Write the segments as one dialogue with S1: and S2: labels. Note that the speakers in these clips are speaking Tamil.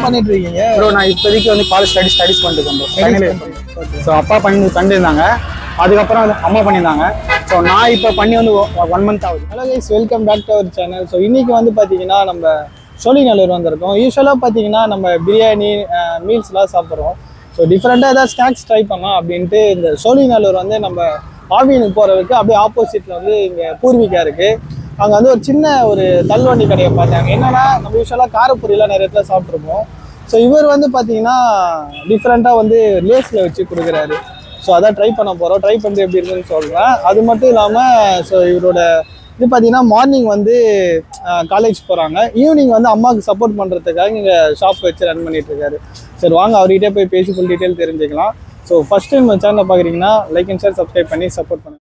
S1: பண்ணிட்டு இருக்கீங்க
S2: ப்ரோ? நான் இப்போதைக்கு வந்து காலேஜ் ஸ்டடிஸ் பண்ணிட்டு ப்ரோ. ஸோ அப்பா பண்ணிருந்தாங்க, அதுக்கப்புறம் வந்து அம்மா பண்ணியிருந்தாங்க. ஸோ நான் இப்போ பண்ணி வந்து 1 month ஆகுது.
S1: Hello guys, welcome back to our channel. So இன்னைக்கு வந்து பார்த்தீங்கன்னா நம்ம சோழிங்கநல்லூர் வந்திருக்கோம். யூஸ்வலாக பார்த்தீங்கன்னா நம்ம பிரியாணி மீல்ஸ்லாம் சாப்பிட்றோம். ஸோ டிஃப்ரெண்ட்டாக ஏதாவது ஸ்நாக்ஸ் ட்ரை பண்ணலாம் அப்படின்ட்டு இந்த சோழிங்கநல்லூர் வந்து நம்ம ஆவினுக்கு போகிறதுக்கு அப்படியே ஆப்போசிட்டில் வந்து இங்கே பூர்விகா இருக்குது. அங்கே வந்து ஒரு சின்ன ஒரு தள்ளுவண்டி கடையை பார்த்தாங்க. என்னன்னா நம்ம யூஸ்வலாக காரப்பொரியெலாம் நிறைய இடத்துல சாப்பிட்ருப்போம். ஸோ இவர் வந்து பார்த்தீங்கன்னா டிஃப்ரெண்ட்டாக வந்து லேஸில் வச்சு கொடுக்குறாரு. ஸோ அதான் ட்ரை பண்ண போகிறோம். ட்ரை பண்ணிட்டு எப்படி இருக்குன்னு சொல்கிறேன். அது மட்டும் இல்லாமல் ஸோ இவரோட இது பார்த்தீங்கன்னா மார்னிங் வந்து காலேஜ் போகிறாங்க, ஈவினிங் வந்து அம்மாவுக்கு சப்போர்ட் பண்ணுறதுக்காக இங்கே ஷாப் வச்சு ரன் பண்ணிட்டு இருக்காரு. சரி வாங்க அவர்கிட்ட போய் பேசி ஃபுல் டீட்டெயில் தெரிஞ்சுக்கலாம். ஸோ ஃபஸ்ட் டைம் நம்ம சேனலை பார்க்குறீங்கன்னா லைக் அண்ட் ஷேர் சப்ஸ்கிரைப் பண்ணி சப்போர்ட் பண்ணுங்க.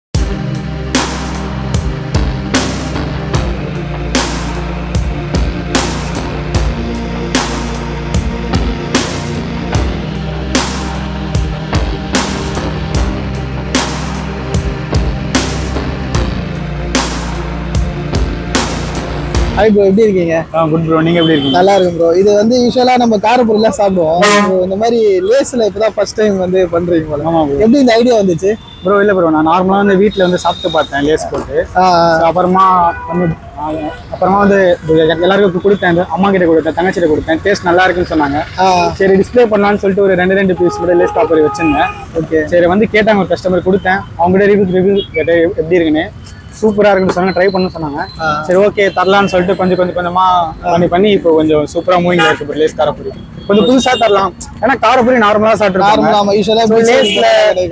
S1: ஹாய் ப்ரோ, எப்படி இருக்கீங்க?
S2: குட் ப்ரோ, நீங்கள் எப்படி இருக்கீங்க?
S1: நல்லா இருக்கும் ப்ரோ. இது வந்து யூஸ்வலாக நம்ம காரப்பொரியெல்லாம் சாப்பிடுவோம். இந்த மாதிரி லேஸில் இப்போ தான் ஃபர்ஸ்ட் டைம் வந்து பண்ணுறீங்க போல.
S2: ஆமாம் ப்ரோ.
S1: எப்படி இந்த ஐடியா வந்துச்சு?
S2: ப்ரோ இல்லை ப்ரோ, நான் நார்மலாக வந்து வீட்டில் வந்து சாப்பிட்டு பார்த்தேன் லேஸ் போட்டு. அப்புறமா வந்து எல்லாருக்கும் கொடுத்தேன், அம்மா கிட்ட கொடுத்தேன், தங்கச்சிட்ட கொடுத்தேன். டேஸ்ட் நல்லா இருக்குன்னு சொன்னாங்க. சரி டிஸ்பிளே பண்ணலான்னு சொல்லிட்டு ஒரு 2 பீஸ் கூட லேஸ் டாப்பர் வச்சிருந்தேன். ஓகே, சரி வந்து கேட்டாங்க, ஒரு கஸ்டமர் கொடுத்தேன். அவங்ககிட்ட ரிவ்யூ கேட்டேன் எப்படி இருக்குன்னு. சூப்பராக இருக்குன்னு சொன்னாங்க, ட்ரை பண்ண சொன்னாங்க. சரி ஓகே தரலான்னு சொல்லிட்டு கொஞ்சமாக பண்ணி இப்போ கொஞ்சம் சூப்பராக மூவிங் இருக்கு ப்ரோ. லேஸ் காரப்பொரி கொஞ்சம் புதுசாக தரலாம். ஏன்னா காரப்பொரி நார்மலாக சாப்பிட்ருக்காங்க.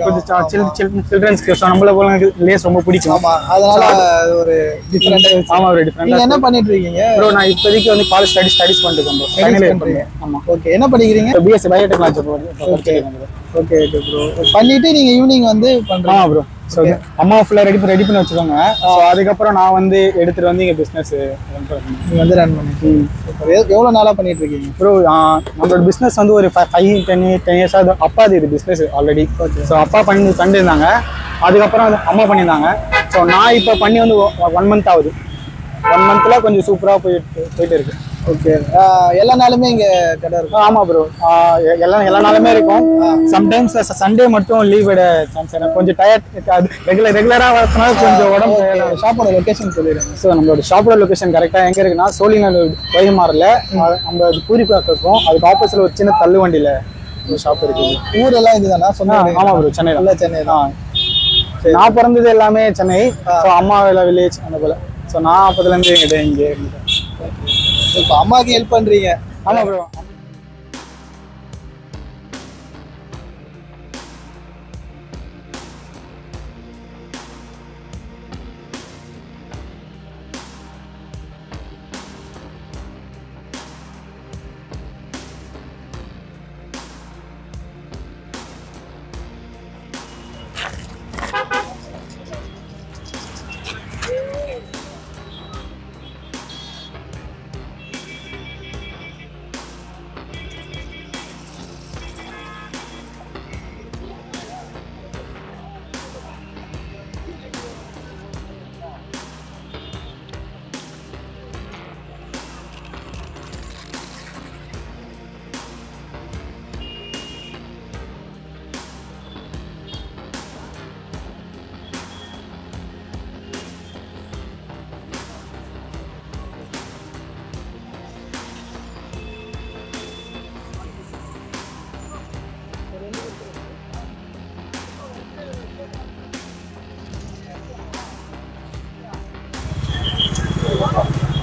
S2: கொஞ்சம் சில்ட்ரன்ஸ்க்கு நம்மள போல லேஸ் ரொம்ப பிடிக்கும்.
S1: அதனால ஒரு டிஃப்ரெண்ட்.
S2: ஆமாம் ஒரு டிஃப்ரெண்ட்.
S1: என்ன பண்ணிட்டு இருக்கீங்க
S2: ப்ரோ? நான் இப்போதைக்கு வந்து காலேஜ் ஸ்டடிஸ் பண்ணிட்டு ப்ரோ.
S1: ஆமாம். ஓகே, என்ன படிக்கிறீங்க?
S2: BSc biotechnology.
S1: Okay okay okay bro. பண்ணிட்டு நீங்க ஈவினிங் வந்து பண்றீங்க?
S2: ப்ரோ. ஸோ அம்மா ஃபுல்லாக ரெடி பண்ணி வச்சுக்கோங்க. ஸோ அதுக்கப்புறம் நான் வந்து எடுத்துட்டு வந்து இங்கே பிஸ்னஸ்
S1: வந்து ரன் பண்ணி எவ்வளோ நாளாக பண்ணிட்டு இருக்கீங்க
S2: ப்ரோ? நம்மளோட பிஸ்னஸ் வந்து ஒரு 5-10 இயர்ஸாக அப்பா இது பிஸ்னஸ் ஆல்ரெடி. ஸோ அப்பா பண்ணியிருந்தாங்க, அதுக்கப்புறம் வந்து அம்மா பண்ணியிருந்தாங்க. ஸோ நான் இப்போ பண்ணி வந்து 1 month ஆகுது. 1 monthல கொஞ்சம் சூப்பராக போயிட்டு இருக்கு.
S1: ஓகே, எல்லா நாளுமே இங்கே கடை இருக்கும்?
S2: ஆமாம் ப்ரோ, எல்லா நாளுமே இருக்கும். சம்டைம்ஸ் சண்டே மட்டும் லீவ் விட சான்ஸ். எனக்கு கொஞ்சம் டயர்ட் இருக்காது. ரெகுலராக வரதுனால கொஞ்சம் உடம்பு.
S1: ஷாப்போட லொக்கேஷன் சொல்லிடுங்க.
S2: ஸோ நம்மளோட ஷாப்போட லொக்கேஷன் கரெக்டாக எங்கே இருக்குன்னா சோழிங்கநல்லூர் வைகமாரில் நம்ம பூரிபாக இருக்கும். அதுக்கு ஆப்போசிட்ல ஒரு சின்ன தள்ளு வண்டியில் ஒரு ஷாப் இருக்குது.
S1: ஊரெல்லாம் இதுதானா?
S2: ஆமாம் ப்ரோ, சென்னை.
S1: நல்லா சென்னை தான்.
S2: நான் பிறந்தது எல்லாமே சென்னை. ஸோ அம்மா வில்லேஜ் அந்த போல். ஸோ நான் அப்போதுலேருந்து இங்கே இருந்தேன்.
S1: இப்போ அம்மாவுக்கு ஹெல்ப் பண்ணுறீங்க?
S2: ஆமாம் ப்ரோ.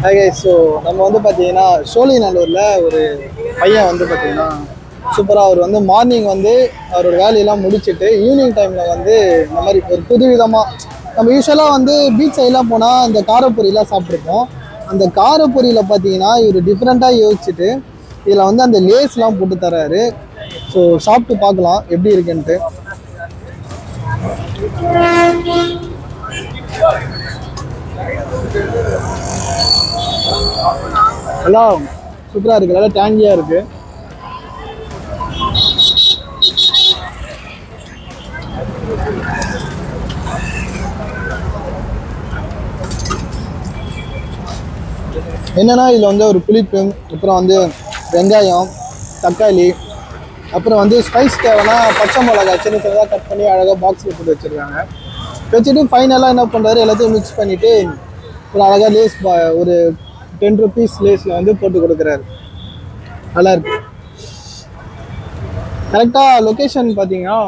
S1: ஓகே, ஸோ நம்ம வந்து பார்த்தீங்கன்னா சோழிங்கநல்லூரில் ஒரு பையன் வந்து பார்த்தீங்கன்னா சூப்பராக அவர் வந்து மார்னிங் வந்து அவரோட வேலையெல்லாம் முடிச்சுட்டு ஈவினிங் டைமில் வந்து இந்த மாதிரி ஒரு புதுவிதமாக நம்ம யூஸ்வலாக வந்து பீச் சைடெலாம் போனால் இந்த காரப்பொரியெலாம் சாப்பிட்ருப்போம். அந்த காரப்பொரியில் பார்த்தீங்கன்னா இவர் டிஃப்ரெண்ட்டாக யோசிச்சுட்டு இதில் வந்து அந்த லேஸ்லாம் போட்டு தர்றாரு. ஸோ சாப்பிட்டு பார்க்கலாம் எப்படி இருக்குன்ட்டு. எல்லாம் சூப்பராக இருக்குது, நல்லா டேங்கியாக இருக்குது. என்னன்னா இதில் வந்து ஒரு புளிப்பு, அப்புறம் வந்து வெங்காயம், தக்காளி, அப்புறம் வந்து ஸ்பைஸ் தேவைன்னா பச்சை மிளகாய் சின்ன சின்னதாக கட் பண்ணி அழகாக பாக்ஸில் போட்டு வச்சுருக்காங்க. வச்சுட்டு ஃபைனலாக என்ன பண்ணுறாரு, எல்லாத்தையும் மிக்ஸ் பண்ணிவிட்டு ஒரு அழகாக லேஸ் ஒரு 10 rupees லேஸில் வந்து போட்டு கொடுக்குறாரு. நல்லாயிருக்கு. கரெக்டாக லொக்கேஷன் பார்த்தீங்கன்னா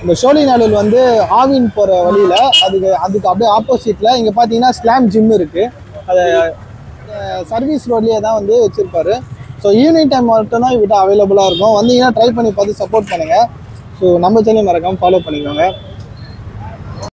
S1: இந்த சோழிங்கநல்லூர் வந்து ஆவின் போகிற வழியில் அதுக்கு அப்படியே ஆப்போசிட்டில் இங்கே பார்த்தீங்கன்னா ஸ்லாம் ஜிம் இருக்குது. அதை சர்வீஸ் ரோட்லேயே தான் வந்து வச்சுருப்பாரு. ஸோ ஈவினிங் டைம் மட்டும்தான் இவர்கிட்ட அவைலபிளாக இருக்கும். வந்தீங்கன்னா ட்ரை பண்ணி பார்த்து சப்போர்ட் பண்ணுங்கள். ஸோ நம்ம சேனல் மறக்காமல் ஃபாலோ பண்ணிக்கோங்க.